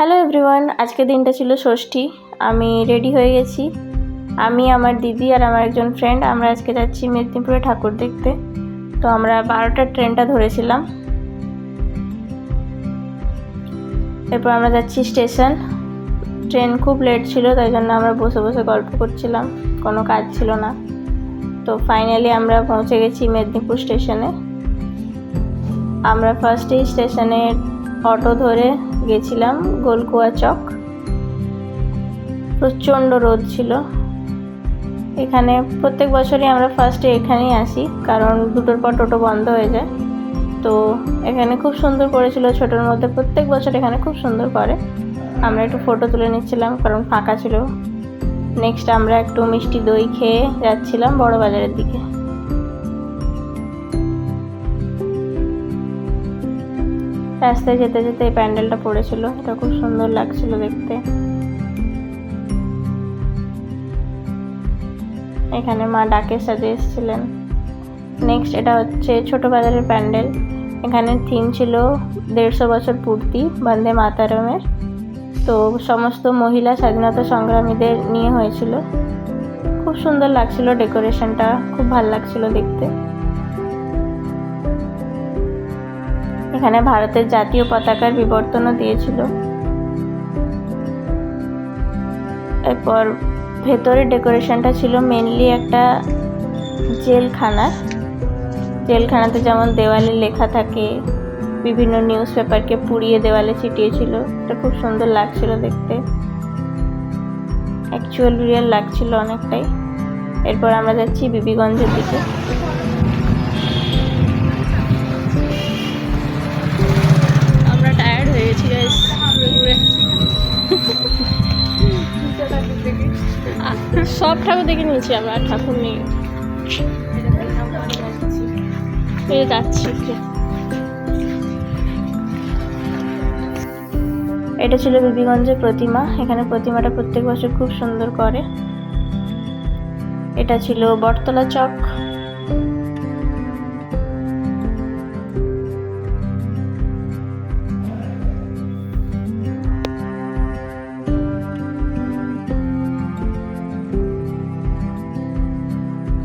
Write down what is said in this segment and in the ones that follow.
Hello everyone, আজকে দিনটা ছিল ষষ্ঠী। আমি রেডি হয়ে গেছি। আমি, আমার দিদি আর আমার একজন ফ্রেন্ড আমরা আজকে যাচ্ছি মেদিনীপুরে ঠাকুর দেখতে। তো আমরা 12টার ট্রেনটা ধরেছিলাম। এরপর আমরা যাচ্ছি স্টেশন। ট্রেন খুব লেট ছিল, তাই জন্য আমরা বসে বসে গল্প করছিলাম, কোনো কাজ ছিল না। তো ফাইনালি আমরা পৌঁছে গেছি মেদিনীপুর স্টেশনে। আমরা ফার্স্টেই স্টেশনে অটো ধরে গেছিলাম গোলকুয়া চক। প্রচণ্ড রোদ ছিল এখানে। প্রত্যেক বছরই আমরা ফার্স্টে এখানেই আসি, কারণ 2টোর পর টোটো বন্ধ হয়ে যায়। তো এখানে খুব সুন্দর করেছিল ছোটোর মধ্যে, প্রত্যেক বছর এখানে খুব সুন্দর করে। আমরা একটু ফটো তুলে নিচ্ছিলাম কারণ ফাঁকা ছিল। নেক্সট আমরা একটু মিষ্টি দই খেয়ে যাচ্ছিলাম বড় বাজারের দিকে। রাস্তায় যেতে যেতে এই প্যান্ডেলটা পড়েছিল, এটা খুব সুন্দর লাগছিল দেখতে। এখানে মা ডাকের সাজে এসেছিলেন। নেক্সট এটা হচ্ছে ছোট বাজারের প্যান্ডেল। এখানে থিম ছিল 150 বছর পূর্তি বন্দে মাতরমের। তো সমস্ত মহিলা স্বাধীনতা সংগ্রামীদের নিয়ে হয়েছিল। খুব সুন্দর লাগছিল ডেকোরেশনটা, খুব ভালো লাগছিল দেখতে। এখানে ভারতের জাতীয় পতাকার বিবর্তনও দিয়েছিল। এরপর ভেতরের ডেকোরেশনটা ছিল মেনলি একটা জেলখানাতে যেমন দেওয়ালে লেখা থাকে, বিভিন্ন নিউজ পেপারকে পুড়িয়ে দেওয়ালে ছিটিয়েছিল। এটা খুব সুন্দর লাগছিল দেখতে, অ্যাকচুয়াল রিয়েল লাগছিল অনেকটাই। এরপর আমরা যাচ্ছি বিবিগঞ্জের দিকে। আমরা টায়ার্ড হয়ে গেছি গাইস ঘুরে ঘুরে। সব ঠাকুর দেখে নিয়েছি আমরা, ঠাকুর নেই। এই যাচ্ছি। এটা ছিল বিবিগঞ্জের প্রতিমা। এখানে প্রতিমাটা প্রত্যেক বছর খুব সুন্দর করে। এটা ছিল বটতলা চক।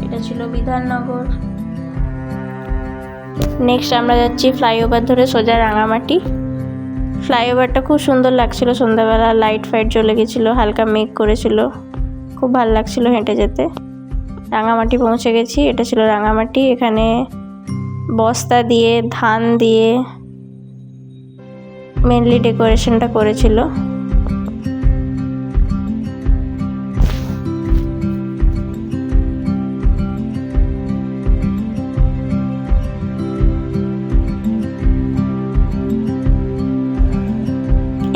এটা ছিল বিধাননগর। নেক্সট আমরা যাচ্ছি ফ্লাইওভার ধরে সোজা রাঙামাটি। ফ্লাইওভারটা খুব সুন্দর লাগছিল, সন্ধ্যাবেলা লাইট ফাইট জ্বলে গেছিলো, হালকা মেঘ করেছিল, খুব ভালো লাগছিল হেঁটে যেতে। রাঙামাটি পৌঁছে গেছি। এটা ছিল রাঙামাটি। এখানে বস্তা দিয়ে, ধান দিয়ে মেনলি ডেকোরেশনটা করেছিল।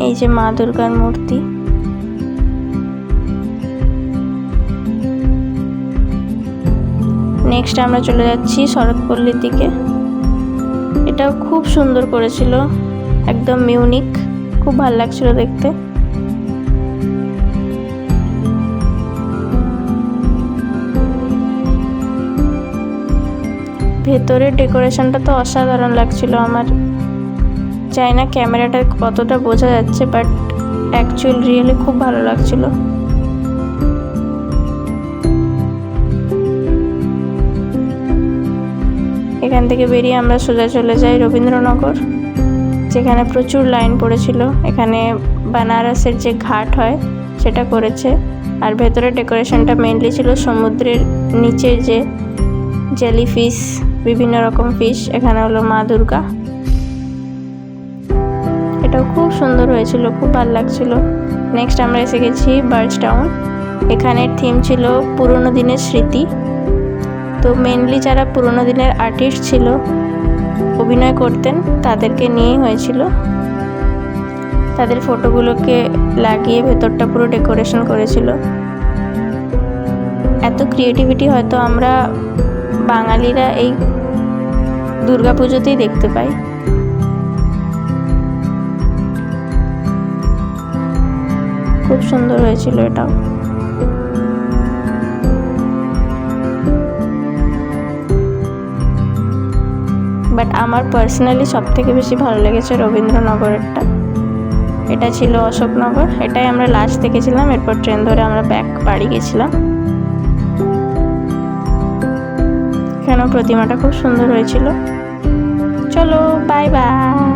এই যে মা দুর্গার মূর্তি। নেক্সট আমরা চলে যাচ্ছি শরৎপল্লীর দিকে। এটাও খুব সুন্দর করেছিল, একদম ইউনিক, খুব ভালো লাগছিল দেখতে। ভেতরের ডেকোরেশনটা তো অসাধারণ লাগছিল। আমার চাই না ক্যামেরাটা কতটা বোঝা যাচ্ছে, বাট অ্যাকচুয়াল রিয়েলি খুব ভালো লাগছিল। এখান থেকে বেরিয়ে আমরা সোজা চলে যাই রবীন্দ্রনগর, যেখানে প্রচুর লাইন পড়েছিল। এখানে বানারসের যে ঘাট হয় সেটা করেছে। আর ভেতরের ডেকোরেশনটা মেনলি ছিল সমুদ্রের নিচে যে জেলিফিশ, বিভিন্ন রকম ফিশ। এখানে হলো মা দুর্গা। এটাও খুব সুন্দর হয়েছিল, খুব ভালো লাগছিল। নেক্সট আমরা এসে গেছি বার্চ টাউন। এখানের থিম ছিল পুরনো দিনের স্মৃতি। তো মেনলি যারা পুরনো দিনের আর্টিস্ট ছিল, অভিনয় করতেন, তাদেরকে নিয়েই হয়েছিল। তাদের ফটোগুলোকে লাগিয়ে ভেতরটা পুরো ডেকোরেশন করেছিল। এত ক্রিয়েটিভিটি হয়তো আমরা বাঙালিরা এই দুর্গাপুজোতেই দেখতে পাই। খুব সুন্দর হয়েছিল এটাও। বাট আমার পার্সোনালি সব থেকে বেশি ভালো লেগেছে রবীন্দ্রনগরেরটা। এটা ছিল অশোকনগর, এটাই আমরা লাস্ট দেখেছিলাম। এরপর ট্রেন ধরে আমরা ব্যাক বাড়ি গেছিলাম। এখানেও প্রতিমাটা খুব সুন্দর হয়েছিল। চলো বাই বাই।